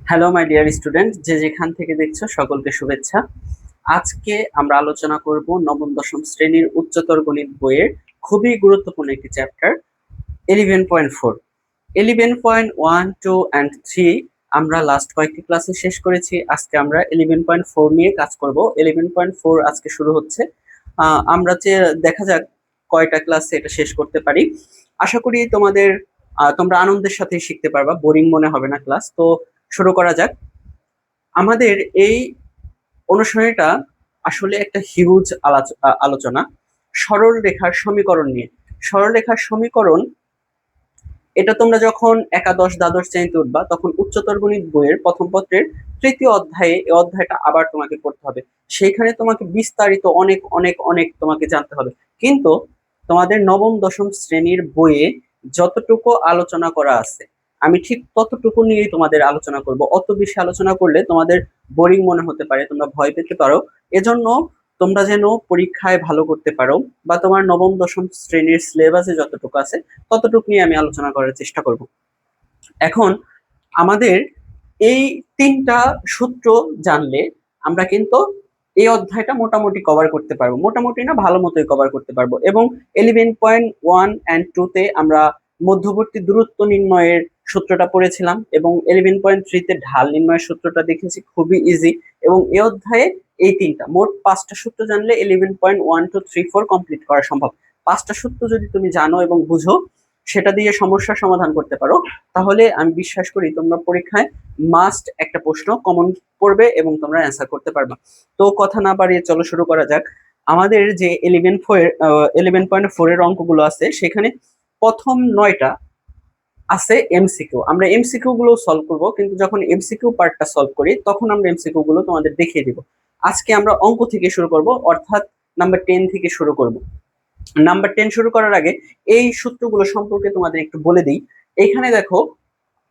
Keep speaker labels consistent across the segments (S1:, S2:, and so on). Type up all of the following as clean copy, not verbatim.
S1: Hello my dear student, যে যেখান থেকে দেখছো সকলকে শুভেচ্ছা। আজকে আমরা আলোচনা করব নবম দশম শ্রেণীর উচ্চতর গণিত বইয়ের খুবই গুরুত্বপূর্ণ একটি চ্যাপ্টার 11.4। 11.1, 2 and 3 আমরা লাস্ট কয়েকটি ক্লাসে শেষ করেছি। আজকে আমরা 11.4 নিয়ে কাজ করব। 11.4 আজকে শুরু হচ্ছে। আমরা যে দেখা যাক কয়টা ক্লাসে এটা শেষ করতে পারি। আশা করি তোমরা আনন্দের সাথে শিখতে পারবা, বোরিং মনে হবে না ক্লাস। তো শুরু করা যাক। আমাদের এই অনুশীলনীটা আসলে একটা হিউজ আলোচনা সরল রেখার সমীকরণ নিয়ে। সরল রেখার সমীকরণ এটা তোমরা যখন একাদশ দ্বাদশ শ্রেণীতে উঠবা তখন উচ্চতর গণিত বইয়ের প্রথম পত্রের তৃতীয় অধ্যায়ে এই অধ্যায়টা আবার তোমাকে পড়তে হবে। সেইখানে তোমাকে বিস্তারিত অনেক অনেক অনেক তোমাকে জানতে হবে। কিন্তু তোমাদের নবম দশম শ্রেণীর বইয়ে যতটুকু আলোচনা করা আছে আমি ঠিক ততটুকু নিয়েই তোমাদের আলোচনা করব। অত বেশি আলোচনা করলে তোমাদের বোরিং মনে হতে পারে, তোমরা ভয় পেতে পারো। এজন্য তোমরা যেন পরীক্ষায় ভালো করতে পারো বা তোমার নবম দশম শ্রেণীর সিলেবাসে যতটুকু আছে ততটুকু নিয়ে আমি আলোচনা করার চেষ্টা করব। এখন আমাদের এই তিনটা সূত্র জানলে আমরা কিন্তু এই অধ্যায়টা মোটামুটি কভার করতে পারবো, মোটামুটি না ভালো মতোই কভার করতে পারবো। এবং 11.1 and 2 তে আমরা মধ্যবর্তী দূরত্ব নির্ণয়ের সূত্রটা পড়েছিলাম এবং 11.3 তে ঢাল নির্ণয়ের সূত্রটা দেখেছি, খুবই ইজি। এবং এই অধ্যায়ে এই তিনটা মোট 5টা সূত্র জানলে 11.1, 2, 3, 4 কমপ্লিট করা সম্ভব। 5টা সূত্র যদি তুমি জানো এবং বুঝো, সেটা দিয়ে সমস্যার সমাধান করতে পারো, তাহলে আমি বিশ্বাস করি তোমরা পরীক্ষায় মাস্ট একটা প্রশ্ন কমন পড়বে এবং তোমরা অ্যান্সার করতে পারবে। তো কথা না বাড়িয়ে চলো শুরু করা যাক। আমাদের যে 11.4 এর অঙ্কগুলো আছে সেখানে প্রথম 9টা আছে এমসিকিউ। আমরা এমসিকিউ গুলো সলভ করব, কিন্তু যখন এমসিকিউ পার্টটা সলভ করি তখন আমরা এমসিকিউ গুলো তোমাদের দেখিয়ে দিব। আজকে আমরা অঙ্ক থেকে শুরু করব, অর্থাৎ নাম্বার 10 থেকে শুরু করব। নাম্বার 10 শুরু করার আগে এই সূত্রগুলো সম্পর্কে তোমাদের একটু বলে দিই। এখানে দেখো,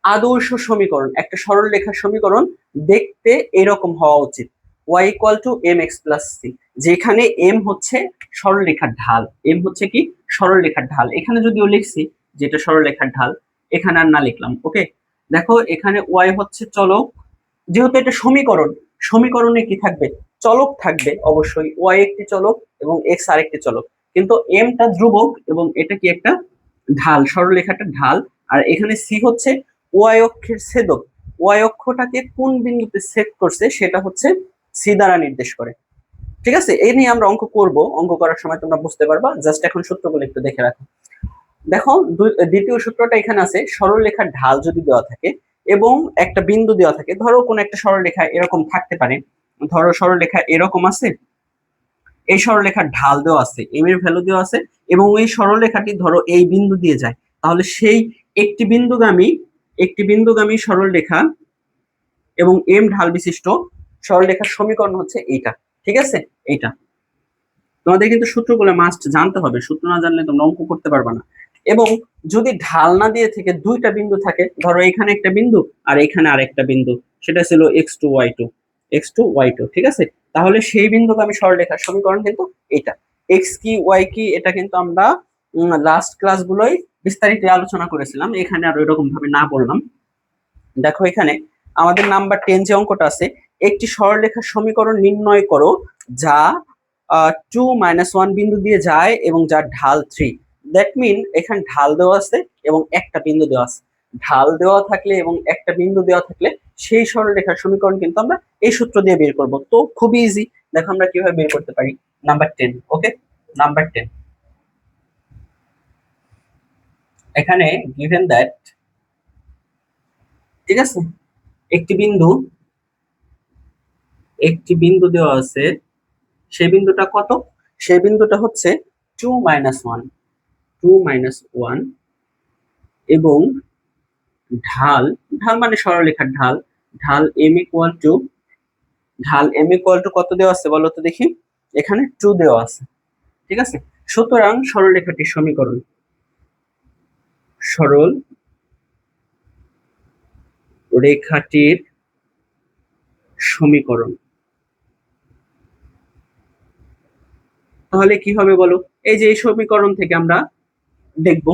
S1: আদর্শ সমীকরণ, একটা সরল রেখার সমীকরণ দেখতে এরকম হওয়া উচিত। y = mx + c, যেখানে m হচ্ছে সরল রেখার ঢাল। m হচ্ছে কি সরল রেখার ঢাল। এখানে যদিও লিখছি যেটা সরল রেখার ঢাল, এখানে আর না লিখলাম। ওকে, দেখো এখানে y হচ্ছে চলক। যেহেতু এটা সমীকরণ, সমীকরণে কি থাকবে? চলক থাকবে অবশ্যই। y একটি চলক এবং x আরেকটি চলক, কিন্তু m টা ধ্রুবক এবং এটা কি একটা ঢাল, সরলরেখাটা ঢাল। আর এখানে c হচ্ছে y অক্ষের ছেদক। y অক্ষটাকে কোন বিন্দুতে ছেদ করছে সেটা হচ্ছে c দ্বারা নির্দেশ করে। ঠিক আছে, এই নিয়ে আমরা অঙ্ক করব, অঙ্ক করার সময় তোমরা বুঝতে পারবা। জাস্ট এখন সূত্রগুলো একটু দেখে রাখো। দেখো, দ্বিতীয় সূত্রটা এখানে আছে, সরলরেখার ঢাল যদি দেওয়া থাকে এবং একটা বিন্দু দেওয়া থাকে, ধরো কোন একটা সরলরেখা এরকম থাকতে পারে। ধরো সরলরেখা এরকম আছে, এই সরলরেখার ঢাল দেওয়া আছে, এম এর ভ্যালু দেওয়া আছে এবং এই সরলরেখাটি ধরো এই বিন্দু দিয়ে যায়, তাহলে সেই একটি বিন্দুগামী সরলরেখা এবং এম ঢাল বিশিষ্ট সরলরেখার সমীকরণ হচ্ছে এইটা। ঠিক আছে, এইটা তোমাদের কিন্তু সূত্রগুলো মাস্ট জানতে হবে, সূত্র না জানলে তোমরা অঙ্ক করতে পারবে না। এবং যদি ঢাল না দিয়ে থেকে দুইটা বিন্দু থাকে, ধরো এখানে একটা বিন্দু আর এখানে আরেকটা বিন্দু, সেটা ছিল x2 y2, ঠিক আছে, তাহলে সেই বিন্দুকে আমি সরলরেখার সমীকরণ কিন্তু এটা। এক্স কি ওয়াই কি এটা কিন্তু আমরা লাস্ট ক্লাসগুলোই বিস্তারিত আলোচনা করেছিলাম, এখানে আর এরকম ভাবে না বললাম। দেখো এখানে আমাদের নাম্বার 10 যে অঙ্কটা আছে, একটি সরলরেখার সমীকরণ নির্ণয় করো যা 2 - 1 বিন্দু দিয়ে যায় এবং যার ঢাল 3। দ্যাট মিন এখানে ঢাল দেওয়া আছে এবং একটা বিন্দু দেওয়া আছে। ঢাল দেওয়া থাকলে এবং একটা বিন্দু দেওয়া থাকলে সেই সরলরেখার সমীকরণ কিন্তু আমরা এই সূত্র দিয়ে বের করব। তো খুবই ইজি, দেখো আমরা কিভাবে বের করতে পারি। নাম্বার 10, ওকে, নাম্বার 10 এখানে গিভেন দ্যাট, ঠিক আছে, একটি বিন্দু দেওয়া আছে। সেই বিন্দুটা কত? সেই বিন্দুটা হচ্ছে 2 - 1, 2 - 1 এবং ঢাল, ঢাল মানে সরলরেখার ঢাল, ঢাল m = কত দেওয়া আছে বলো তো দেখি? এখানে 2 দেওয়া আছে। ঠিক আছে, সুতরাং সরলরেখাটির সমীকরণ, সরল রেখাটির সমীকরণ তাহলে কি হবে বলো? এই যে এই সমীকরণ থেকে আমরা দেখব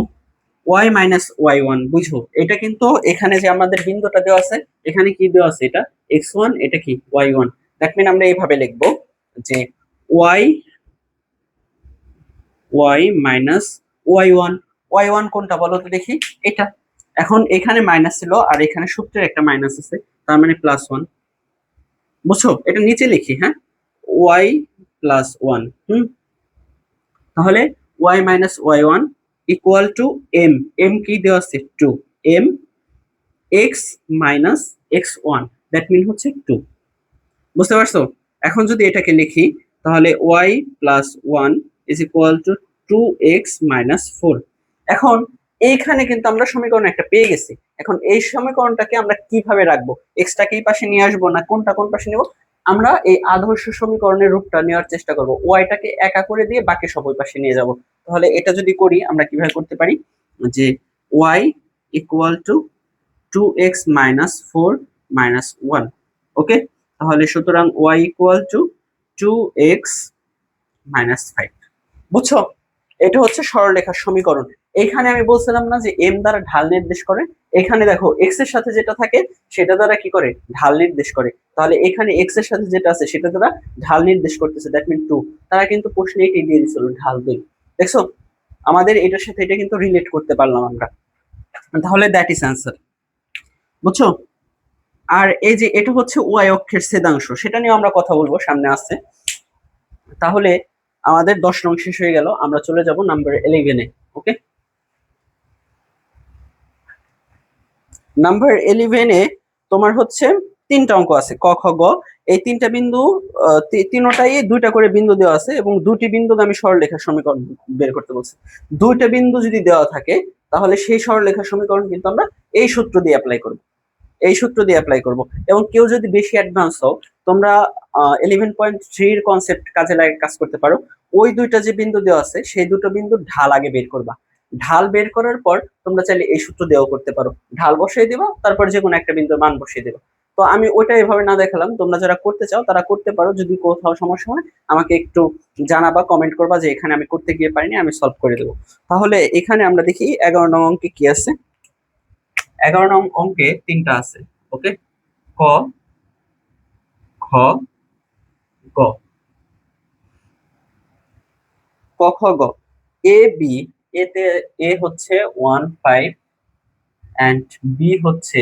S1: ওয়াই মাইনাস ওয়াই ওয়ান, বুঝো এটা কিন্তু এখানে যে আমাদের বিন্দুটা দেওয়া আছে, এখানে কি দেওয়া আছে, এটা এক্স ওয়ান, এটা কি ওয়াই ওয়ান। দ্যাট মিন আমরা এইভাবে লিখবো যে y y minus y one. Y one কোনটা বলো তো দেখি, এটা। এখন এখানে মাইনাস ছিল আর এখানে সূত্রের একটা মাইনাস আছে, তার মানে প্লাস ওয়ান। বুঝছো, এটা নিচে লিখি, হ্যাঁ, ওয়াই প্লাস ওয়ান। তাহলে y minus y one equal to M, M কি দেওয়া আছে, two, M x minus x one, that mean হচ্ছে টু। বুঝতে পারছো? এখন যদি এটাকে লিখি তাহলে y plus one is equal to two x minus four. এখন এইখানে কিন্তু আমরা সমীকরণ একটা পেয়ে গেছি। এখন এই সমীকরণটাকে আমরা কিভাবে রাখবো, এক্সটাকে এই পাশে নিয়ে আসবো না কোনটা কোন পাশে নিব, আমরা এই আদর্শ সমীকরণের রূপটা নেওয়ার চেষ্টা করব, ওয়াইটাকে একা করে দিয়ে বাকি সব ওই পাশে নিয়ে যাব। তাহলে এটা যদি করি আমরা কিভাবে করতে পারি, যে y equal to two x minus four minus one. Okay, তাহলে সুতরাং y equal to two x minus five. বুঝছো, এটা হচ্ছে সরলরেখার সমীকরণ। এখানে আমি বলছিলাম না যে এম দ্বারা ঢাল নির্দেশ করে, এখানে দেখো এক্স এর সাথে যেটা থাকে সেটা দ্বারা কি করে, ঢাল নির্দেশ করে। তাহলে এখানে এক্স এর সাথে যেটা আছে সেটা দ্বারা ঢাল নির্দেশ করতেছে, দ্যাট মিন টু। তারা কিন্তু প্রশ্নে এটাই দিয়ে দিছিল, ঢাল দুই। দেখছো, আমাদের এটার সাথে এটা কিন্তু রিলেট করতে পারলাম আমরা। তাহলে দ্যাট ইজ অ্যান্সার। বুঝছো, আর এই যে এটা হচ্ছে ওয়াই অক্ষের ছেদাংশ, সেটা নিয়ে আমরা কথা বলবো সামনে আসছে। তাহলে আমাদের 10 নং শেষ হয়ে গেল, আমরা চলে যাব নাম্বার 11-এ। ওকে, নাম্বার 11-এ তোমার হচ্ছে তিনটা অঙ্ক আছে, ক খ গ। এই তিনটা বিন্দু, তিনটাই দুইটা করে বিন্দু দেওয়া আছে এবং দুটি বিন্দুগামী সরলরেখার সমীকরণ বের করতে বলছে। দুইটা বিন্দু যদি দেওয়া থাকে তাহলে সেই সরলরেখার সমীকরণ কিন্তু আমরা এই সূত্র দিয়ে অ্যাপ্লাই করব, এই সূত্র দিয়ে অ্যাপ্লাই করব। এবং কেউ যদি বেশি অ্যাডভান্স হও, তোমরা 11.3 কনসেপ্ট কাজে লাগে কাজ করতে পারো। ওই দুইটা যে বিন্দু দেওয়া আছে সেই দুটো বিন্দুর ঢাল আগে বের করবা, ঢাল বের করার পর তোমরা চাইলে এই সূত্র দিয়েও করতে পারো, ঢাল বসিয়ে দিবা, তারপর যে কোনো একটা বিন্দুর মান বসিয়ে দিবা। তো আমি ওইটা এভাবে না দেখালাম, তোমরা যারা করতে চাও তারা করতে পারো। যদি কোথাও সমস্যা হয় আমাকে একটু জানাবা, কমেন্ট করবা যে এখানে আমি করতে গিয়ে পারিনি, আমি সলভ করে দেবো। তাহলে এখানে আমরা দেখি 11 নং অঙ্কে কি আছে। 11 নং অঙ্কে তিনটা আছে। ওকে, ক খ গ, ক খ গ। এ বি, এতে এ হচ্ছে 1 5 এন্ড বি হচ্ছে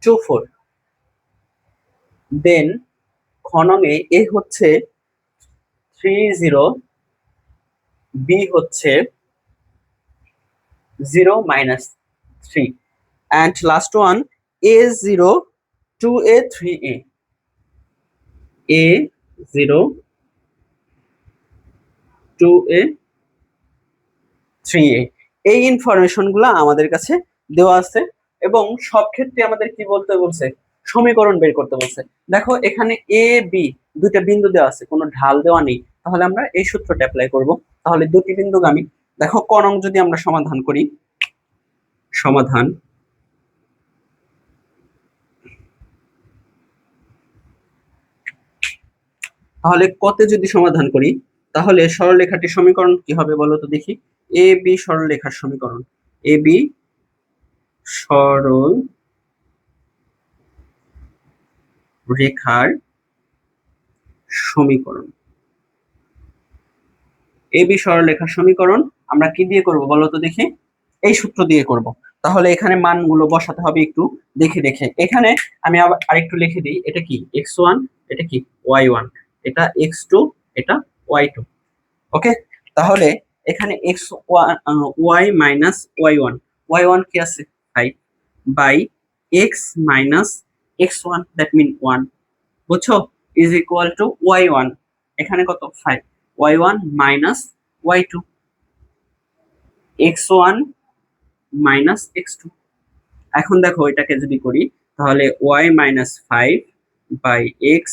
S1: 2 4। দেন খ নং এ হচ্ছে 3 0, বি হচ্ছে 0 -3, and last one A0 2A 3A, A0 2A 3A। এই ইনফরমেশন গুলা আমাদের কাছে দেওয়া আছে এবং সব ক্ষেত্রে আমাদের কি বলতে বলছে, সমীকরণ বের করতে বলছে। দেখো এখানে এ বি দুইটা বিন্দু দেওয়া আছে, কোনো ঢাল দেওয়া নেই, তাহলে আমরা এই সূত্রটা অ্যাপ্লাই করব। তাহলে দুটি বিন্দুগামী, দেখো ক নং যদি আমরা সমাধান করি, সমাধান তাহলে কতে যদি সমাধান করি তাহলে সরলরেখাটির সমীকরণ কি হবে বলো তো দেখি। এ বি সরলরেখার সমীকরণ, এ বি সরল রেখার সমীকরণ, এ বি সরলরেখার সমীকরণ আমরা কি দিয়ে করব বলো তো দেখি, এই সূত্র দিয়ে করব। তাহলে এখানে মানগুলো বসাতে হবে একটু দেখে দেখে। এখানে আমি আবার আরেকটু লিখে দিই, এটা কি x1, এটা কি y1, এটা x2, এটা y2। ওকে, তাহলে এখানে y মাইনাস y1, y1 কি আছে 5 by x minus x1, that mean 1। বুঝছো, ইজ ইকুয়াল টু y1, এখানে কত 5, y1 minus y2, x1 minus x2। এখন দেখো এটাকে যদি করি তাহলে y minus 5 by x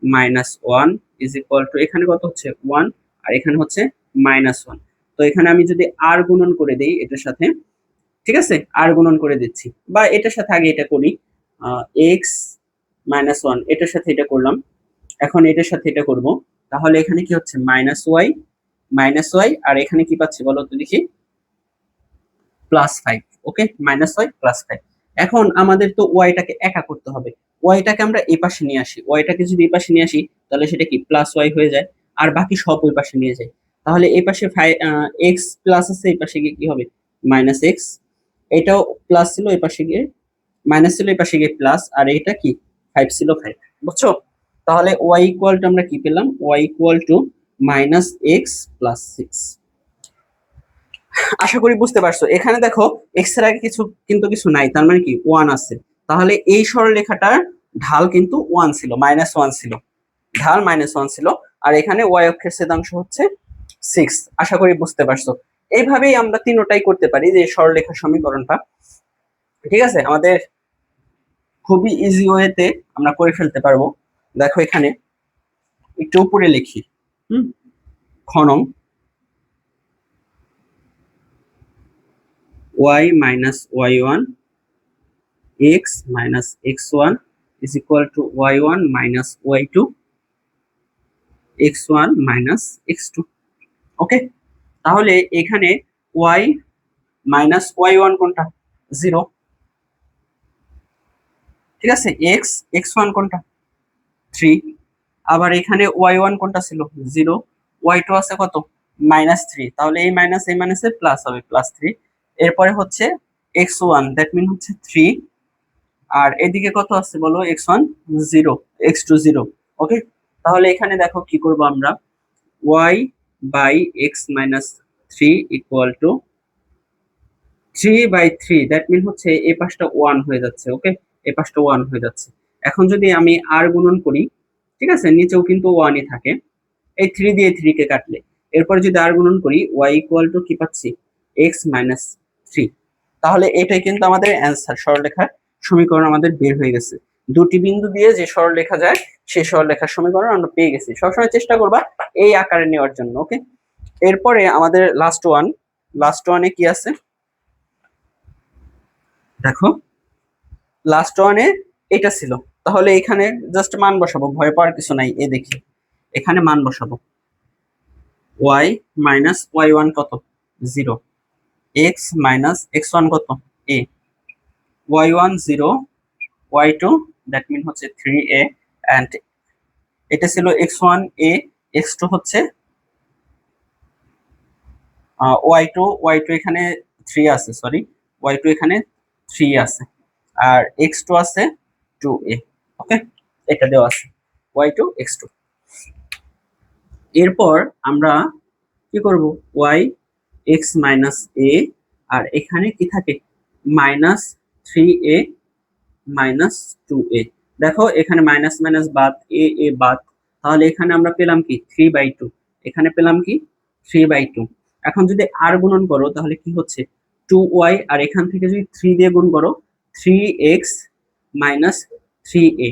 S1: minus 1 is equal to, এখানে কত হচ্ছে 1 আর এখানে হচ্ছে -1। তো এখানে আমি যদি আর গুণন করে দেই এটার সাথে, ঠিক আছে, আর গুণন করে দিচ্ছি, বা এটার সাথে আগে এটা করি, x -1 এটার সাথে এটা করলাম, এখন এটার সাথে এটা করব। তাহলে এখানে কি হচ্ছে -y মাইনাস ওয়াই, আর এখানে কি পাচ্ছি বলো তো দেখি, +5। ওকে, -y +5। এখন আমাদের তো ওয়াইটাকে একা করতে হবে, ওয়াইটাকে আমরা এই পাশে নিয়ে আসি, ওয়াইটাকে যদি এই পাশে নিয়ে আসি তাহলে সেটা কি +y হয়ে যায়, আর বাকি সব ওই পাশে নিয়ে যায়। তাহলে এই পাশে এক্স প্লাস আছে, এই পাশে গিয়ে কি হবে -x, এটাও প্লাস ছিল এই পাশে গিয়ে মাইনাস ছিল, এই পাশে গিয়ে প্লাস, আর এটা কি 5 ছিল 5, বুঝছো? তাহলে ওয়াই ইকুয়াল টু আমরা কি পেলাম, ওয়াই ইকুয়াল টু -x + 6। আশা করি বুঝতে পারছো। এখানে দেখো এক্স এর আগে কিছু নাই, তার মানে কি 1 আছে। তাহলে এই সরলরেখাটার ঢাল কিন্তু 1 ছিল, -1 ছিল, ঢাল -1 ছিল। আর এখানে ওয়াই অক্ষের ছেদাংশ হচ্ছে 6। আশা করি বুঝতে পারছো। এইভাবেই আমরা তিনটাই করতে পারি যে সরলরেখার সমীকরণটা। ঠিক আছে, আমাদের খুবই ইজি ওয়েতে আমরা করে ফেলতে পারবো। দেখো এখানে একটু উপরে লিখি, খ নং, y - y1 x - x1 is equal to y1 - y2 x1 - x2। ওকে, তাহলে এখানে y - y1 কোনটা, 0। ঠিক আছে, x x1 কোনটা, 3। আবার এখানে y1 কোনটা ছিল, 0। y2 আছে কত, -3। তাহলে এই মাইনাসে প্লাস হবে, +3। এরপরে হচ্ছে x1, দ্যাট মিন হচ্ছে 3। আর এদিকে কত আছে বলো, x1 0, x2 0। ওকে, তাহলে এখানে দেখো কি করব আমরা, y/x - 3 = 3/3, দ্যাট মিন হচ্ছে এই পাশটা 1 হয়ে যাচ্ছে। ওকে, এই পাশটা 1 হয়ে যাচ্ছে। এখন যদি আমি আর গুণন করি, ঠিক আছে, নিচেও কিন্তু 1ই থাকে, এই 3 দিয়ে 3 কে কাটলে, এরপর যদি আর গুণন করি y = কি পাচ্ছি, x - 3। তাহলে এটাই কিন্তু আমাদের অ্যান্সার, সরলরেখার সমীকরণ আমাদের বের হয়ে গেছে। দুটি বিন্দু দিয়ে যে সরলরেখা যায় সেই সরলরেখার সমীকরণ আমরা পেয়ে গেছি। সবসময় চেষ্টা করবা এই আকারে নেওয়ার জন্য। ওকে, এরপরে আমাদের লাস্ট ওয়ানে কি আছে দেখো, লাস্ট ওয়ানে এটা ছিল। তাহলে এখানে জাস্ট মান বসাবো, ভয় পাওয়ার কিছু নাই। এই দেখি এখানে মান বসাবো, y - y1 কত, 0, x - x1 কত, a, y1 0, y2 that mean হচ্ছে 3a, এন্ড এটা ছিল x1 a, x2 হচ্ছে y2 এখানে 3 আছে, সরি, y2 এখানে 3 আছে, আর x2 আছে 2a। ওকে, এটা দেওয়া আছে y2 x2। এরপর আমরা কি করব, y x - a, আর এখানে কি থাকে -3a -2a। দেখো এখানে মাইনাস মাইনাস বাদ, এ বাদ, তাহলে এখানে আমরা পেলাম কি 3/2, এখানে পেলাম কি 3/2। এখন যদি আর গুণন করো তাহলে কি হচ্ছে 2y, আর এখান থেকে যদি 3 দিয়ে গুণ করো 3x - 3a।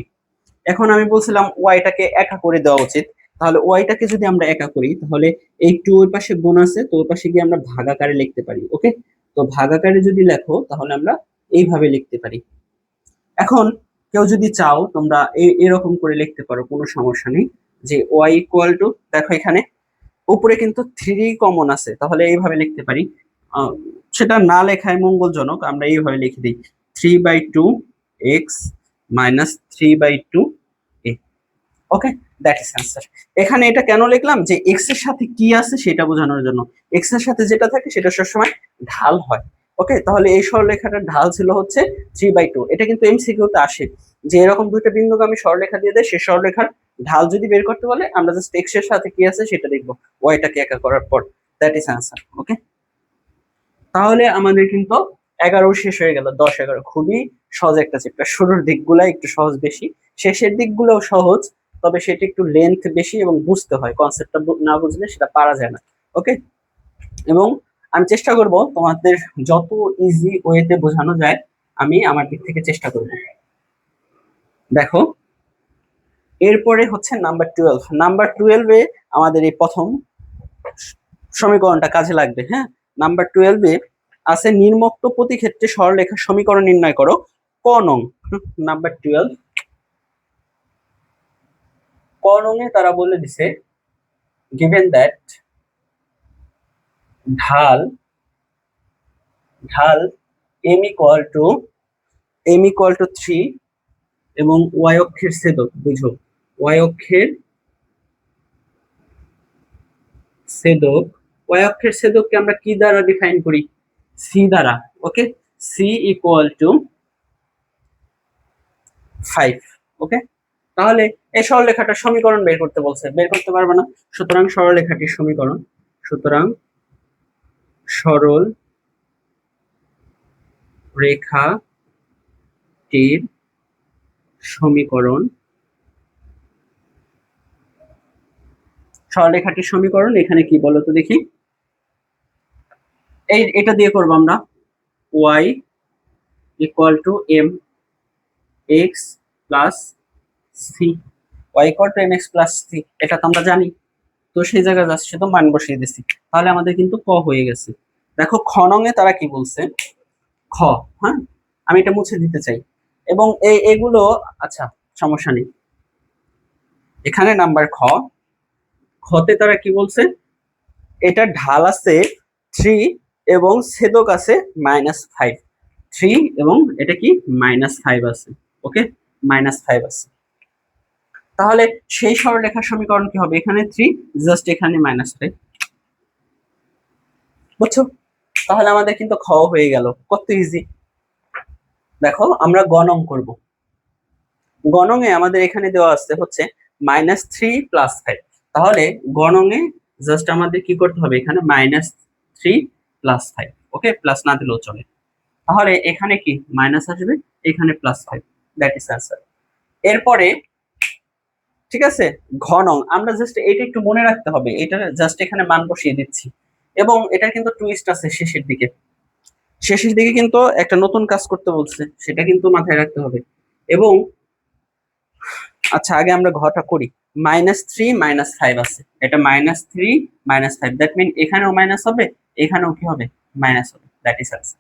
S1: এখন আমি বলছিলাম ওয়াইটাকে একা করে দেওয়া উচিত, তাহলে ওয়াইটাকে যদি আমরা একা করি তাহলে এই 2 ওই পাশে গুণ আছে, তো ওই পাশে গিয়ে আমরা ভাগাকারে লিখতে পারি। ওকে, তো ভাগাকারে যদি লেখো তাহলে আমরা এইভাবে লিখতে পারি। এখন কেউ যদি চাও তোমরা এরকম করে লিখতে পারো, কোনো সমস্যা নেই, যে ওয়াই ইকুয়াল টু, দেখো এখানে উপরে কিন্তু 3 কমন আছে, তাহলে এইভাবে লিখতে পারি। আহ, সেটা না লেখায় মঙ্গলজনক, আমরা এইভাবে লিখে দিই 3/2 x -3/2 A. Okay, that is answer. এখানে এটা কেন লিখলাম, যে এক্স এর সাথে কি আছে সেটা বোঝানোর জন্য। এক্স এর সাথে যেটা থাকে সেটা সবসময় ঢাল হয়। ওকে, তাহলে এই সরলরেখাটার ঢাল ছিল হচ্ছে 3/2। এটা কিন্তু এমসিকিউতে আসে, যে এরকম দুইটা বিন্দুকে আমি সরলরেখা দিয়ে দেয়, সে সরলরেখার ঢাল যদি বের করতে বলে আমরা জাস্ট এক্স এর সাথে কি আছে সেটা দেখবো, ওয়াইটাকে একা করার পর। That is answer. ওকে, তাহলে আমাদের কিন্তু 11 শেষ হয়ে গেল, 10 11 খুবই সহজ একটা চ্যাপ্টার। শুরুর দিকগুলা একটু সহজ বেশি, শেষের দিকগুলোও সহজ, তবে সেটা একটু লেন্থ বেশি এবং বুঝতে হয়, কনসেপ্টটা না বুঝলে সেটা পারা যায় না। ওকে, এবং আমি চেষ্টা করব তোমাদের যত ইজি ওয়েতে বোঝানো যায় আমি আমার দিক থেকে চেষ্টা করব। দেখো এরপরে হচ্ছে নাম্বার 12 এ আমাদের এই প্রথম সমীকরণটা কাজে লাগবে। হ্যাঁ, নাম্বার 12 এ আছে নির্মুক্ত প্রতিক্ষেত্রে সরলরেখার সমীকরণ নির্ণয় করো, ক নং। নাম্বার 12 ক নং এ তারা বলে দিছে, given that ঢাল ঢাল m ইকুয়াল টু 3 এবং ওয়াই অক্ষের ছেদক বুঝো, ওয়াই অক্ষের ছেদক, ওয়াই অক্ষের ছেদককে আমরা কি দ্বারা ডিফাইন করি? সি দ্বারা। ওকে, সি ইকুয়াল টু 5। ওকে, তাহলে এই সরলরেখাটার সমীকরণ বের করতে বলছে, বের করতে পারবে না, সুতরাং সরলরেখাটির সমীকরণ, সুতরাং সরল রেখাটির সমীকরণ, সরলরেখাটির সমীকরণ এখানে কি বলো তো দেখি, এটা দিয়ে করবো আমরা, y equal to M x plus C, y equal to M x plus C, এটা তো আমরা জানি। তো সেই জায়গায় যাচ্ছে তো মান বসিয়ে দিছি, তাহলে আমাদের কিন্তু ক হয়ে গেছে। দেখো খ নঙে তারা কি বলছে, খ, হ্যাঁ আমি এটা মুছে দিতে চাই, এবং এগুলো আচ্ছা সমস্যা নেই। এখানে নাম্বার খ, খতে তারা কি বলছে, এটা ঢাল আছে 3 এবং ছেদক আছে -5, 3 এবং এটা কি -5 আছে। ওকে, -5 আছে, তাহলে সেই সরলরেখার সমীকরণ কি হবে, এখানে 3 জাস্ট এখানে -5, বুঝছো? তাহলে আমাদের কিন্তু খ হয়ে গেল, কত ইজি। দেখো আমরা গণং করব, গণঙে আমাদের এখানে দেওয়া আছে হচ্ছে -3 + 5, তাহলে গণঙে জাস্ট আমাদের কি করতে হবে, এখানে -3 + 5। ওকে, প্লাস না দিলেও চলে, তাহলে এখানে কি মাইনাস আসবে, এখানে +5, দ্যাট ইজ आंसर। এরপরে ঠিক আছে, ঘনং আমরা জাস্ট এটা একটু মনে রাখতে হবে, এটা জাস্ট এখানে মান বসিয়ে দিচ্ছি, এবং এটা কিন্তু টুইস্ট আছে শেষের দিকে, শেষের দিকে কিন্তু একটা নতুন কাজ করতে বলছে, সেটা কিন্তু মাথায় রাখতে হবে। এবং আচ্ছা আগে আমরা ঘটা করি, -3 -5 আছে, এটা -3 -5, দ্যাট মিন এখানেও মাইনাস হবে, এখানেও কি হবে, মাইনাস হবে, দ্যাট ইজ आंसर।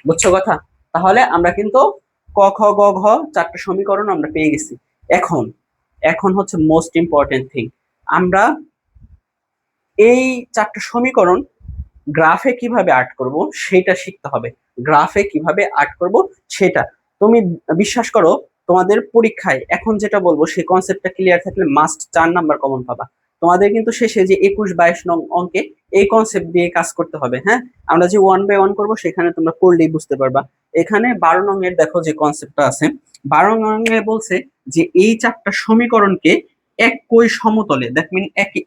S1: বুঝছো কথা? তাহলে আমরা কিন্তু ক খ গ ঘ চারটা সমীকরণ আমরা পেয়ে গেছি। এখন এখন হচ্ছে মোস্ট ইম্পর্টেন্ট থিং, আমরা এই চারটা সমীকরণ গ্রাফে কিভাবে আর্ট করব সেটা শিখতে হবে, গ্রাফে কিভাবে আর্ট করব সেটা। তুমি বিশ্বাস করো, তোমাদের পরীক্ষায় এখন যেটা বলবো সেই কনসেপ্টটা ক্লিয়ার থাকলে মাস্ট 4 নাম্বার কমন পাবা। তোমাদের কিন্তু শেষে যে 21-22 নং অঙ্কে এই কনসেপ্ট দিয়ে কাজ করতে হবে। হ্যাঁ, আমরা যে 1 বাই 1 করবো সেখানে তোমরা করলেই বুঝতে পারবা। এখানে 12 নং এর দেখো যে কনসেপ্টটা আছে, 12 নং এ বলছে যে এই চারটা সমীকরণকে একই সমতলে, দ্যাট মিন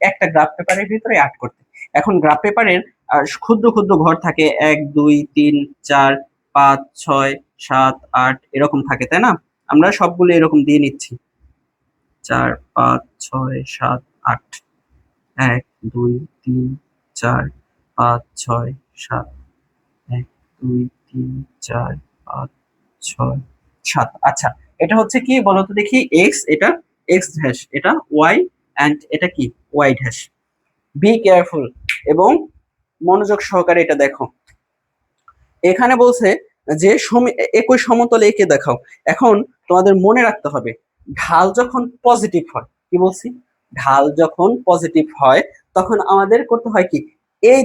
S1: একটা গ্রাফ পেপারের ভিতরে আর্ট করতে। এখন গ্রাফ পেপারের ক্ষুদ্র ক্ষুদ্র ঘর থাকে, 1 2 3 4 5 6 7 8 এরকম থাকে, তাই না? আমরা সবগুলো এরকম দিয়ে নিচ্ছি, 4 5 6 7 8, 1 2 3 4 5 6 7, 1 2 3 4 5 6 7। আচ্ছা, এটা হচ্ছে কি বলতো দেখি, এক্স, এটা এক্স ড্যাশ, এটা ওয়াই, এন্ড এটা কি ওয়াই ড্যাশ। বি কেয়ারফুল এবং মনোযোগ সহকারে এটা দেখো, এখানে বলছে যে একই সমতলে এঁকে দেখাও। এখন তোমাদের মনে রাখতে হবে, ঢাল যখন পজিটিভ হয়, কি বলছি, ঢাল যখন পজিটিভ হয় তখন আমাদের করতে হয় কি, এই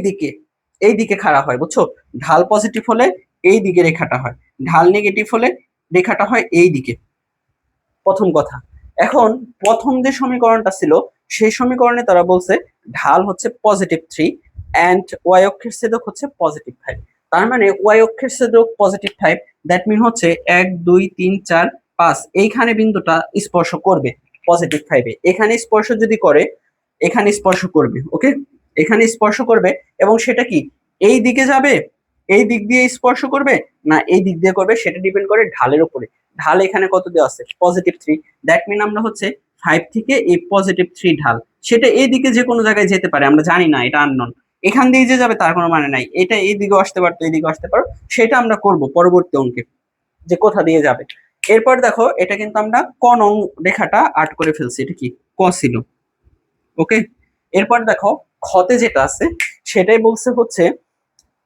S1: দিকে খাড়া হয়, বুঝছো? ঢাল পজিটিভ হলে এই দিকে রেখাটা হয়, ঢাল নেগেটিভ হলে রেখাটা হয় এই দিকে, প্রথম কথা। এখন প্রথম যে সমীকরণটা ছিল সেই সমীকরণে তারা বলছে ঢাল হচ্ছে +3 এন্ড ওয়াই অক্ষের ছেদক হচ্ছে +5, তার মানে ওয়াই অক্ষের ছেদক +5, দ্যাট মিন হচ্ছে 1 2 3 4 5 এইখানে বিন্দুটা স্পর্শ করবে +5 এ, এখানে স্পর্শ যদি করে, এখানে স্পর্শ করবে। ওকে, এখানে স্পর্শ করবে এবং সেটা কি এই দিকে যাবে, এই দিক দিয়ে স্পর্শ করবে না এই দিক দিয়ে করবে, সেটা ডিপেন্ড করে ঢালের উপরে। ঢাল এখানে কত দেওয়া আছে, +3, দ্যাট মিন আমরা হচ্ছে 5 থেকে এই +3 ঢাল, সেটা এই দিকে যে কোনো জায়গায় যেতে পারে, আমরা জানি না, এটা আননোন। এখান দিয়ে যে যাবে তার কোনো মানে নাই, এটা এই দিকেও আসতে পারতো, এই দিকেও আসতে পারো, সেটা আমরা করব পরবর্তী অঙ্কে যে কোথা দিয়ে যাবে। এরপর দেখো এটা কিন্তু আমরা ক নং রেখাটা আর্ট করে ফেলছি, এটা কি ক ছিল। ওকে, এরপর দেখো খতে যেটা আছে সেটাই বলছে হচ্ছে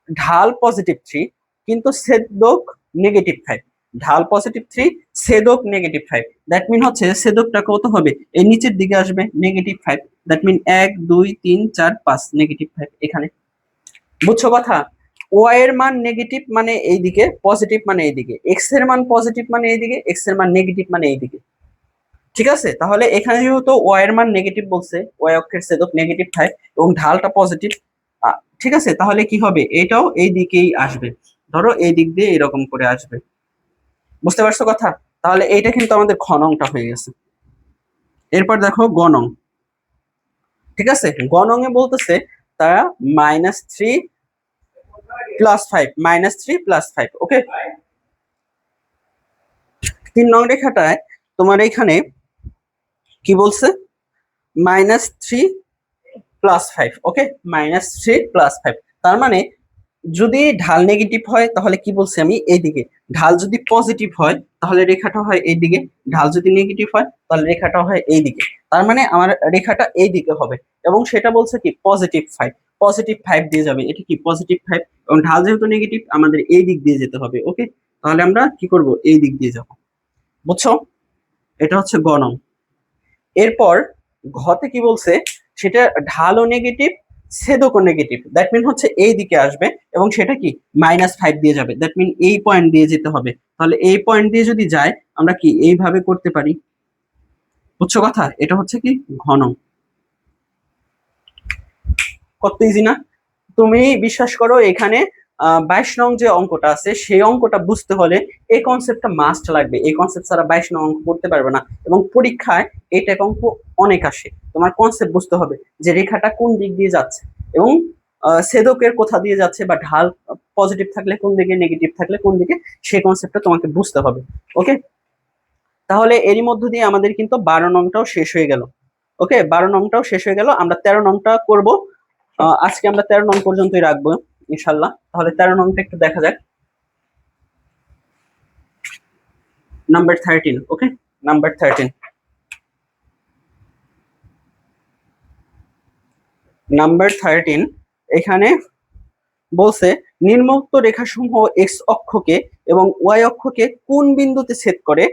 S1: ঢাল +3 কিন্তু ছেদক -5, ঢাল +3 ছেদক -5, দ্যাট মিন হচ্ছে ছেদকটা কত হবে, এই নিচের দিকে আসবে -5, দ্যাট মিন 1 2 3 4 5 -5 এখানে। বুঝছো কথা? ওয়াই এর মান নেগেটিভ মানে এইদিকে, পজিটিভ মানে এইদিকে, এক্স এর মান পজিটিভ মানে এইদিকে, এক্স এর মান নেগেটিভ মানে এইদিকে। ঠিক আছে, তাহলে এখানে যেহেতু ওয়াই এর মান নেগেটিভ বলছে, ওয়াই অক্ষের ছেদক -5 এবং ঢালটা পজিটিভ, ঠিক আছে, তাহলে কি হবে, এটাও এই দিকেই আসবে, ধরো এই দিক দিয়ে এরকম করে আসবে। বুঝতে পারছো কথা? তাহলে এইটা কিন্তু আমাদের খ নংটা হয়ে গেছে। এরপর দেখো গ নং। ঠিক আছে, গ নং এ বলতেছে তারা -3 + 5, -3 + 5। ওকে, 3 নং রেখাটায় তোমার এখানে কি বলছে, -3 + 5। ওকে, -3 + 5, তার মানে যদি ঢাল নেগেটিভ হয় তাহলে কি বলছি আমি, এইদিকে, ঢাল যদি পজিটিভ হয় তাহলে রেখাটা হয় এইদিকে, ঢাল যদি নেগেটিভ হয় তাহলে রেখাটা হয় এইদিকে। তার মানে আমার রেখাটা এইদিকে হবে, এবং সেটা বলছে কি +5, +5 দিয়ে যাবে, এটা কি +5, এবং ঢাল যেহেতু নেগেটিভ আমাদের এই দিক দিয়ে যেতে হবে। ওকে, তাহলে আমরা কি করব, এই দিক দিয়ে যাব। বুঝছো? এটা হচ্ছে গ নং। এরপর ঘতে কি বলছে, সেটা ঢালও নেগেটিভ, ছেদকও নেগেটিভ, দ্যাট মিন হচ্ছে এই দিকে আসবে, এবং সেটা কি -5 দিয়ে যাবে, দ্যাট মিন এই পয়েন্ট দিয়ে যেতে হবে। তাহলে এই পয়েন্ট দিয়ে যদি যায় আমরা কি এইভাবে করতে পারি। বুঝছো কথা? এটা হচ্ছে কি ঘন। কত ইজি না? তুমি বিশ্বাস করো, এখানে 22 নং যে অঙ্কটা আছে সেই অঙ্কটা বুঝতে হলে এই কনসেপ্টটা মাস্ট লাগবে, এই কনসেপ্ট ছাড়া 22 নং অঙ্ক করতে পারবে না। এবং পরীক্ষায় এই টাইপ অঙ্ক অনেক আসে, তোমার কনসেপ্ট বুঝতে হবে যে রেখাটা কোন দিক দিয়ে যাচ্ছে, এবং ছেদকের কোথা দিয়ে যাচ্ছে, বা ঢাল পজিটিভ থাকলে কোন দিকে, নেগেটিভ থাকলে কোন দিকে, সেই কনসেপ্টটা তোমাকে বুঝতে হবে। ওকে, তাহলে এরই মধ্য দিয়ে আমাদের কিন্তু 12 নংটাও শেষ হয়ে গেল। ওকে, 12 নংটাও শেষ হয়ে গেল, আমরা 13 নংটা করব। আজকে আমরা 13 নং পর্যন্তই রাখবো ইনশাল্লাহ। তাহলে 13 নংটা একটু দেখা যাক। নাম্বার 13। ওকে, নাম্বার 13, নাম্বার 13 এখানে বলছে নিম্নোক্ত রেখাসমূহ এক্স অক্ষকে এবং ওয়াই অক্ষকে কোন বিন্দুতে ছেদ করে,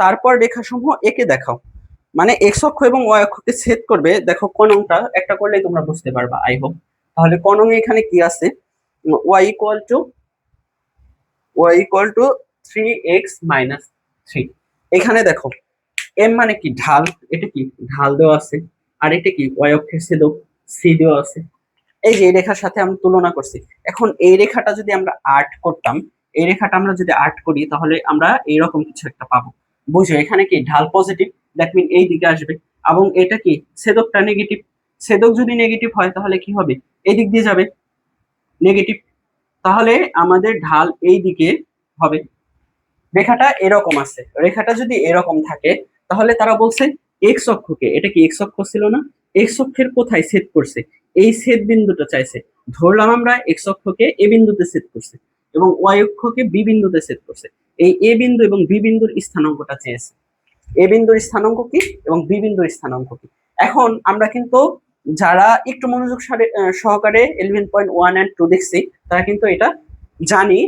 S1: তারপর রেখাসমূহ একে দেখাও। মানে এক্স অক্ষ এবং ওয়াই অক্ষকে ছেদ করবে। দেখো কোন অংশটা একটা করলেই তোমরা বুঝতে পারবা, আই হোপ। তাহলে কোন অঙ্গে এখানে কি আছে, ওয়াই ইকুয়াল টু 3x - 3। এখানে দেখো এম মানে কি ঢাল, এটা কি ঢাল দেওয়া আছে, আর এটা কি ওয়াই অক্ষের ছেদক সি দেওয়া আছে। এই যে এই রেখার সাথে আমরা তুলনা করছি। এখন এই রেখাটা যদি আমরা আর্ট করতাম, এই রেখাটা আমরা যদি আর্ট করি তাহলে আমরা এইরকম কিছু একটা পাবো। বুঝো, এখানে কি ঢাল পজিটিভ, দ্যাট মিন এই দিকে আসবে, এবং এটা কি ছেদকটা নেগেটিভ, ছেদক যদি নেগেটিভ হয় তাহলে কি হবে, এই দিক দিয়ে যাবে, নেগেটিভ। তাহলে আমাদের ঢাল এই দিকে হবে। রেখাটা এরকম আছে, রেখাটা যদি এরকম থাকে তাহলে তারা বলছে এক্স অক্ষকে, এটা কি এক্স অক্ষ ছিল না, এক্স অক্ষের কোথায় ছেদ করছে, এই ছেদ বিন্দুটা চাইছে। ধরলাম আমরা এক্স অক্ষকে এ বিন্দুতে ছেদ করছে, এবং ওয়াই অক্ষকে বি বিন্দুতে ছেদ করছে। এই এ বিন্দু এবং বি বিন্দুর স্থানাঙ্কটা চেয়েছে। এ বিন্দুর স্থানাঙ্ক কি এবং বি বিন্দুর স্থানাঙ্ক কি। এখন আমরা কিন্তু যারা একটু মনোযোগ সহকারে 11.1 and 2 দেখছি, তারা কিন্তু এটা জানি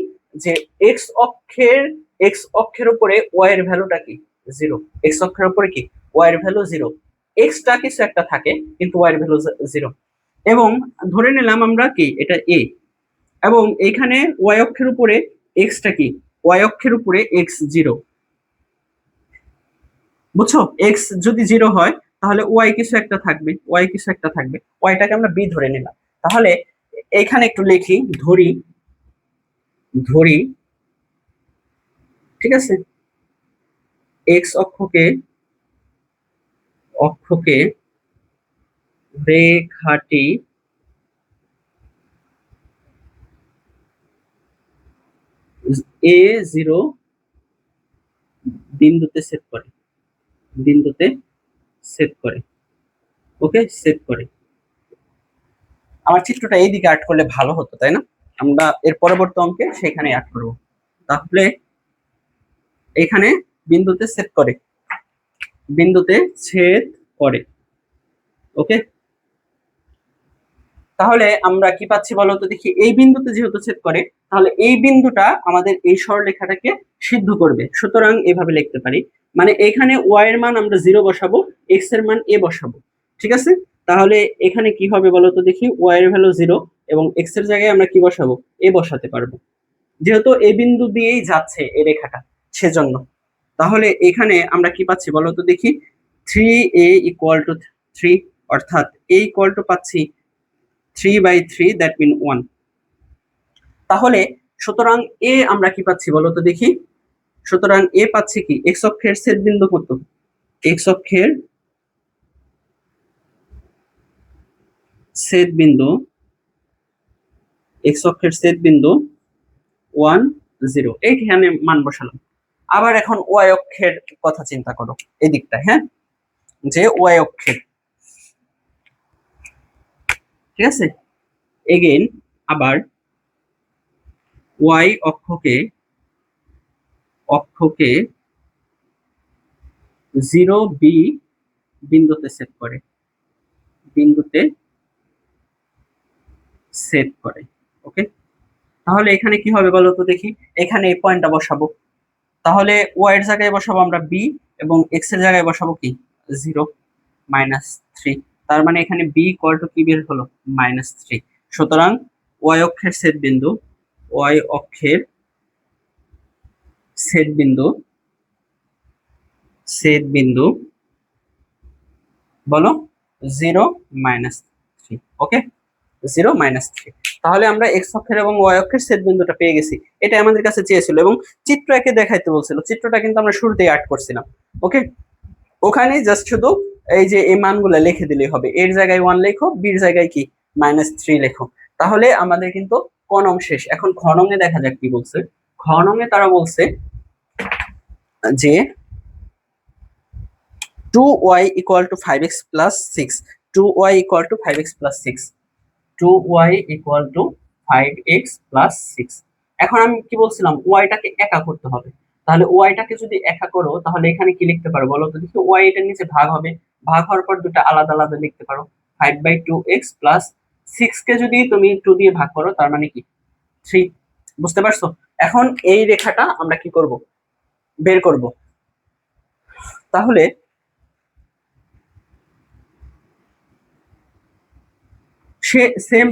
S1: যে এক্স অক্ষের, এক্স অক্ষের উপরে ওয়াই এর ভ্যালুটা কি 0, এক্স অক্ষের উপরে কি ওয়াই এর ভ্যালু 0, এক্সটা কিছু একটা থাকে কিন্তু ওয়াই এর ভ্যালু 0। এবং ধরে নিলাম আমরা কি এটা এ, এবং এখানে ওয়াই অক্ষের উপরে এক্সটা কি, ওয়াই অক্ষের উপরে এক্স 0। বুঝছো, এক্স যদি 0 হয় তাহলে ওয়াই কিছু একটা থাকবে, ওয়াই কিছু একটা থাকবে, ওয়াইটাকে আমরা বি ধরে নিলাম। তাহলে এখানে একটু লিখি, ধরি, ধরি, ঠিক আছে, এক্স অক্ষকে, অক্ষকে রেখাটি A0 বিন্দুতে ছেদ করে, বিন্দুতে ছেদ করে। ওকে, ছেদ করে। আমার চিত্রটা এইদিকে আর্ট করলে ভালো হতো, তাই না? আমরা এর পরবর্তী অঙ্কে সেখানে অ্যাড করব। তাহলে এখানে বিন্দুতে ছেদ করে, বিন্দুতে ছেদ করে। ওকে, তাহলে আমরা কি পাচ্ছি বলতো দেখি, এই বিন্দুতে যেহেতু ছেদ করে তাহলে এই বিন্দুটা আমাদের এই সরলরেখাটাকে সিদ্ধ করবে। সুতরাং এভাবে লিখতে পারি, মানে এখানে ওয়াই এর মান আমরা 0 বসাবো, এক্স এর মান এ বসাবো। ঠিক আছে, তাহলে এখানে কি হবে বলো তো দেখি, ওয়াই এর ভ্যালু 0 এবং এক্স এর জায়গায় আমরা কি বসাবো, এ বসাতে পারবো, যেহেতু এ বিন্দু দিয়েই যাচ্ছে এই রেখাটা, সেজন্য। তাহলে এখানে আমরা কি পাচ্ছি বলো তো দেখি, 3a ইকুয়াল টু 3, অর্থাৎ a ইকুয়াল টু পাচ্ছি 3/3, দ্যাট মিন 1। তাহলে সুতরাং এ আমরা কি পাচ্ছি বলো তো দেখি, সুতরাং এ পাচ্ছি কি, এক্স অক্ষের ছেদ বিন্দু কত, এক্স অক্ষের ছেদ বিন্দু, এক্স অক্ষের ছেদ বিন্দু 1 0, এইখানে মান বসালাম। আবার এখন ওয়াই অক্ষের কথা চিন্তা করো, এই দিকটা, হ্যাঁ, যে ওয়াই অক্ষের, ঠিক আছে, এগেইন আবার ওয়াই অক্ষকে 0b বিন্দুতে সেট করে, বিন্দুতে সেট করে। ওকে, তাহলে এখানে কি হবে বলো তো দেখি, এখানে এই পয়েন্টটা বসাবো, তাহলে ওয়াই এর জায়গায় বসাবো আমরা বি এবং এক্স এর জায়গায় বসাবো কি 0 -3, তার মানে এখানে বি ইকুয়াল টু কি বের হলো, -3। সুতরাং ওয়াই অক্ষের ছেদ বিন্দু, ওয়াই অক্ষের ছেদ বিন্দু, ছেদ বিন্দু বলো 0 -3। ওকে, 0 -3। তাহলে আমরা এক্স অক্ষের এবং ওয়াই অক্ষের ছেদ বিন্দুটা পেয়ে গেছি, এটা আমাদের কাছে চেয়েছিল এবং চিত্র একে দেখাইতে বলছিল, চিত্রটা কিন্তু আমরা শুরুতেই অ্যাড করছিলাম। ওকে, ওখানে জাস্ট শুধু এই যে এই মানগুলো লিখে দিলেই হবে, এর জায়গায় 1 লেখো, বির জায়গায় কি -3 লেখো, তাহলে আমাদের কিন্তু ক নং শেষ। এখন খ নং এ দেখা যাক কি বলছে। খ নং এ তারা বলছে যে 2y equal to 5x plus 6, 2y equal to 5x plus 6, 2y equal to 5x plus 6। এখন আমি কি বলছিলাম, ওয়াইটাকে একা করতে হবে, তাহলে ওয়াইটাকে যদি একা করো তাহলে এখানে কি লিখতে পারো বলো তো দেখি, ওয়াই এটার নিচে ভাগ হবে, ভাগ হওয়ার পর দুটো আলাদা আলাদা লিখতে পারো, 5/2x প্লাস 6 কে যদি তুমি 2 দিয়ে ভাগ করো তার মানে কি 3। বুঝতে পারছো? এখন এই রেখাটা আমরা কি করব, বের করব। তাহলে সে সেম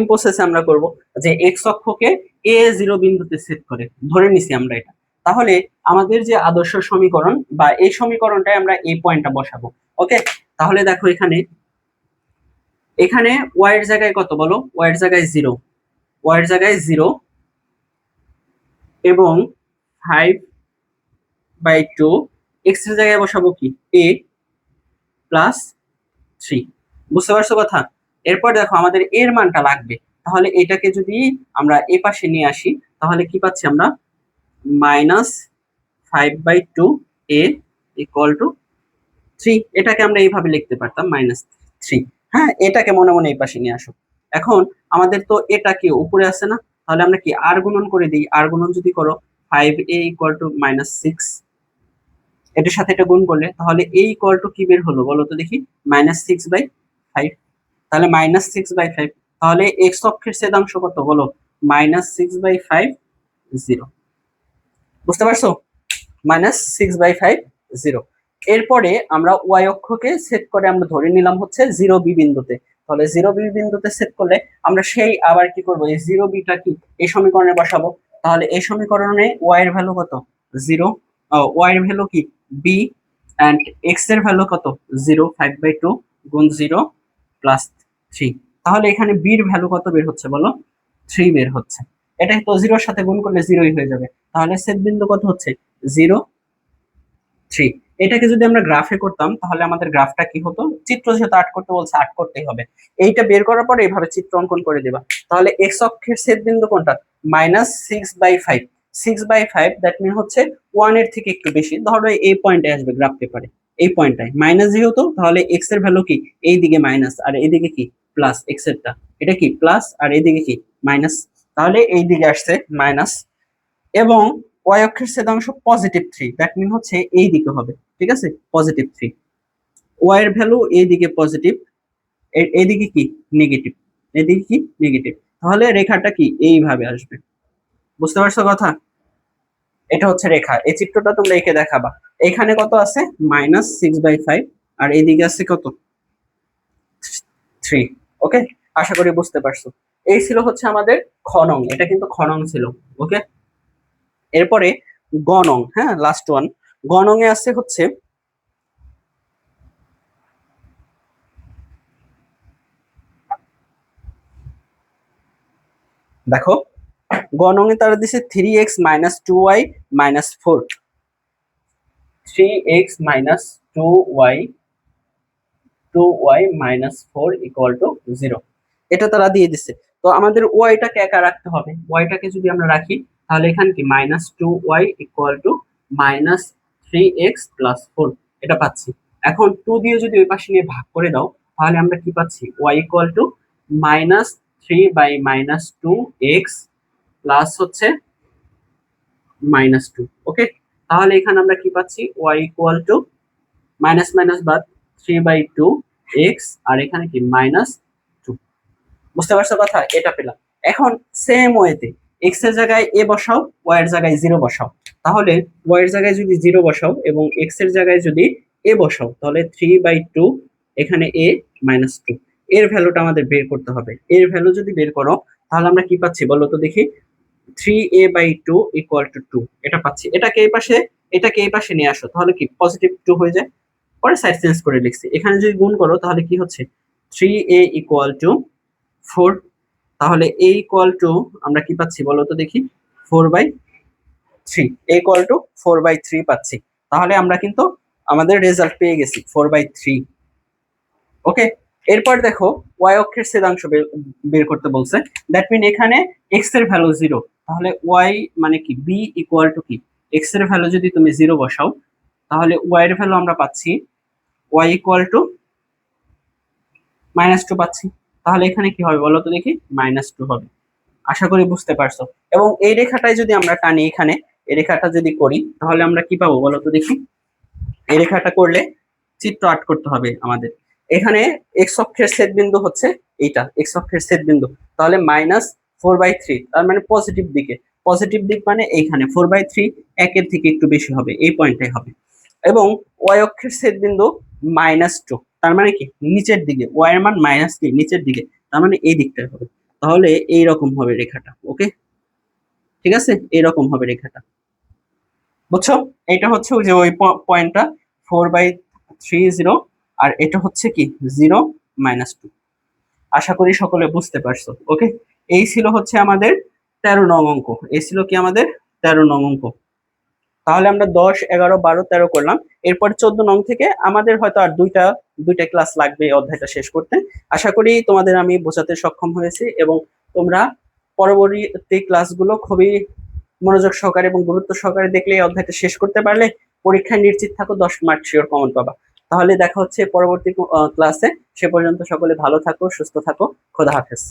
S1: প্রসেস আমরা করব, যে এক্স অক্ষকে a0 বিন্দুতে সেট করে ধরে নিছি আমরা এটা। তাহলে আমাদের যে আদর্শ সমীকরণ বা এই সমীকরণটাই আমরা এই পয়েন্টটা বসাবো। ওকে, তাহলে দেখো এখানে, এখানে ওয়াই এর জায়গায় কত বলো, ওয়াই এর জায়গায় 0, ওয়াই এর জায়গায় 0 এবং 5/2, এক্স এর জায়গায় বসাবো কি a প্লাস 3। বুঝতে পারছো কথা? এরপর দেখো আমাদের এর মানটা লাগবে, তাহলে এটাকে যদি আমরা এ পাশে নিয়ে আসি তাহলে কি পাচ্ছি আমরা, -5/2 a ইকুয়াল টু 3। এটাকে আমরা এইভাবে লিখতে পারতাম -3। হ্যাঁ, এটাকে মনে মনে এই পাশে নিয়ে আসো। এখন আমাদের তো এটা কি উপরে আছে না, তাহলে আমরা কি আর গুণন করে দিই, আর গুণন যদি করো 5a ইকুয়াল টু -6, এটার সাথে এটা গুণ করলে তাহলে a ইকুয়াল টু কি বের হলো বলো তো দেখি, -6/5। তাহলে -6/5, তাহলে এক্স অক্ষের ছেদাংশ কত বলো, -6/5 0। বুঝতে পারছো? -6/5 0। এরপরে আমরা ওয়াই অক্ষকে সেট করে আমরা ধরে নিলাম হচ্ছে 0b বিন্দুতে, তাহলে 0b বিন্দুতে সেট করলে আমরা সেই আবার কি করব, এই 0bটা কি এই সমীকরণে বসাবো। তাহলে এই সমীকরণে ওয়াই এর ভ্যালু কত 0, ওয়াই এর ভ্যালু কি b, এন্ড এক্স এর ভ্যালু কত 0, 5/2 গুণ 0 প্লাস 3। তাহলে এখানে b এর ভ্যালু কত বের হচ্ছে বলো, 3 বের হচ্ছে। এটাই তো 0 এর সাথে গুণ করলে 0ই হয়ে যাবে, তাহলে ছেদ বিন্দু কত হচ্ছে 0 3। এটাকে যদি আমরা গ্রাফে করতাম তাহলে আমাদের গ্রাফটা কি হতো, চিত্র যেহেতু আর্ট করতে বলছে আর্ট করতেই হবে, এইটা বের করার পরে এইভাবে চিত্র অঙ্কন করে দিবা। তাহলে এক্স অক্ষের ছেদ বিন্দু কোনটা, -6/5, 6/5 দ্যাট মিন হচ্ছে 1 এর থেকে একটু বেশি, ধরো এই পয়েন্টে আসবে গ্রাফ পেপারে, এই পয়েন্টটায় মাইনাস যেহেতু, তাহলে এক্স এর ভ্যালু কি এইদিকে মাইনাস আর এইদিকে কি প্লাস, এক্স এরটা এটা কি প্লাস আর এইদিকে কি মাইনাস, তাহলে এই দিকে আসছে মাইনাস। এবং ওয়াই অক্ষের ছেদাংশ +3, দ্যাট মিন হচ্ছে এই দিকে হবে, ঠিক আছে, +3। ওয়াই এর ভ্যালু এই দিকে পজিটিভ, এইদিকে কি নেগেটিভ, এদিকে কি নেগেটিভ, তাহলে রেখাটা কি এইভাবে আসবে। বুঝতে পারছো কথা? এটা হচ্ছে রেখা, এই চিত্রটা তোমরা এঁকে দেখাবা। এখানে কত আছে -6/5 আর এইদিকে আছে কত 3। ওকে, আশা করি বুঝতে পারছো। এই ছিল হচ্ছে আমাদের খ নং, এটা কিন্তু খ নং ছিল। ওকে, এরপরে গ নং, হ্যাঁ লাস্ট ওয়ান। গ নং এ আছে হচ্ছে, দেখো গ নং এ তারা দিছে 3x minus 2y minus 4, 3x minus 2y minus 4 equal to 0, এটা তারা দিয়ে দিছে। তো আমাদের ওয়াইটাকে একা রাখতে হবে। ওয়াইটাকে যদি আমরা রাখি তাহলে এখানে কি minus 2y equal to minus 3x plus 4 এটা পাচ্ছি। এখন 2 দিয়ে যদি ওই পাশে নিয়ে ভাগ করে দাও তাহলে আমরা কি পাচ্ছি, y equal to minus 3 by minus 2x plus হচ্ছে মাইনাস 2। ওকে, তাহলে এখানে আমরা কি পাচ্ছি, y equal to minus minus বাদ 3/2x, আর এখানে কি মাইনাস 2। বুঝতে পারছো কথা, এটা পেলাম। এখন সেম ওয়েতে এক্স এর জায়গায় এ বসাও, ওয়াই এর জায়গায় 0 বসাও। তাহলে ওয়াই এর জায়গায় যদি 0 বসাও এবং এক্স এর জায়গায় যদি এ বসাও তাহলে 3/2 এখানে এ মাইনাস 2, এর ভ্যালুটা আমাদের বের করতে হবে। এর ভ্যালু যদি বের করো তাহলে আমরা কি পাচ্ছি বলো তো দেখি, 3a/2 ইকুয়াল টু 2 এটা পাচ্ছি। এটাকে এই পাশে নিয়ে আসো তাহলে কি পজিটিভ 2 হয়ে যায়। পরে সাইড চেঞ্জ করে লিখছি, এখানে যদি গুণ করো তাহলে কি হচ্ছে 3a ইকুয়াল টু 4, তাহলে a ইকুয়াল টু আমরা কি পাচ্ছি বলো তো দেখি 4/3, a ইকুয়াল টু 4/3 পাচ্ছি। তাহলে আমরা কিন্তু আমাদের রেজাল্ট পেয়ে গেছি 4/3। ওকে, এরপর দেখো y অক্ষের ছেদাংশ বের করতে বলছে। দ্যাট মিন এখানে x এর ভ্যালু 0, তাহলে y মানে কি b ইকুয়াল টু কি, x এর ভ্যালু যদি তুমি 0 বসাও তাহলে y এর ভ্যালু আমরা পাচ্ছি y ইকুয়াল টু -2 পাচ্ছি। তাহলে এখানে কি হবে বলো তো দেখি, -2 হবে। আশা করি বুঝতে পারছো। এবং এই রেখাটাই যদি আমরা টানি, এখানে এই রেখাটা যদি করি তাহলে আমরা কি পাবো বলো তো দেখি। এই রেখাটা করলে চিত্র আট করতে হবে আমাদের। এখানে এক্স অক্ষের ছেদ বিন্দু হচ্ছে এইটা, এক্স অক্ষের ছেদ বিন্দু, তাহলে -4/3, তার মানে পজিটিভ দিকে। পজিটিভ দিক মানে এইখানে 4/3 একের থেকে একটু বেশি হবে, এই পয়েন্টটাই হবে। এবং ওয়াই অক্ষের ছেদ বিন্দু -2, তার মানে কি নিচের দিকে, ওয়াই এর মান মাইনাস কি নিচের দিকে, তার মানে এই দিকটাই হবে। তাহলে এইরকম হবে রেখাটা। ওকে, ঠিক আছে, এইরকম হবে রেখাটা। বুঝছো, এটা হচ্ছে ওই যে ওই পয়েন্টটা 4/30, আর এটা হচ্ছে কি 0 - 2। আশা করি সকলে বুঝতে পারছো। ওকে, এই ছিল হচ্ছে আমাদের 13 নং অঙ্ক। এই ছিল কি আমাদের 13 নং অঙ্ক। তাহলে আমরা 10, 11, 12, 13 করলাম। এরপর 14 নং থেকে আমাদের হয়তো আর দুইটা ক্লাস লাগবে এই অধ্যায়টা শেষ করতে। আশা করি তোমাদের আমি বোঝাতে সক্ষম হয়েছি এবং তোমরা পরবর্তী ক্লাসগুলো খুবই মনোযোগ সহকারে এবং গুরুত্ব সহকারে দেখলে এই অধ্যায়টা শেষ করতে পারলে পরীক্ষায় নিশ্চিত থাকো 10 মার্ক শিওর কমন পাবা। তাহলে দেখা হচ্ছে পরবর্তী ক্লাসে। সে পর্যন্ত সকলে ভালো থাকো, সুস্থ থাকো। খোদা হাফেজ।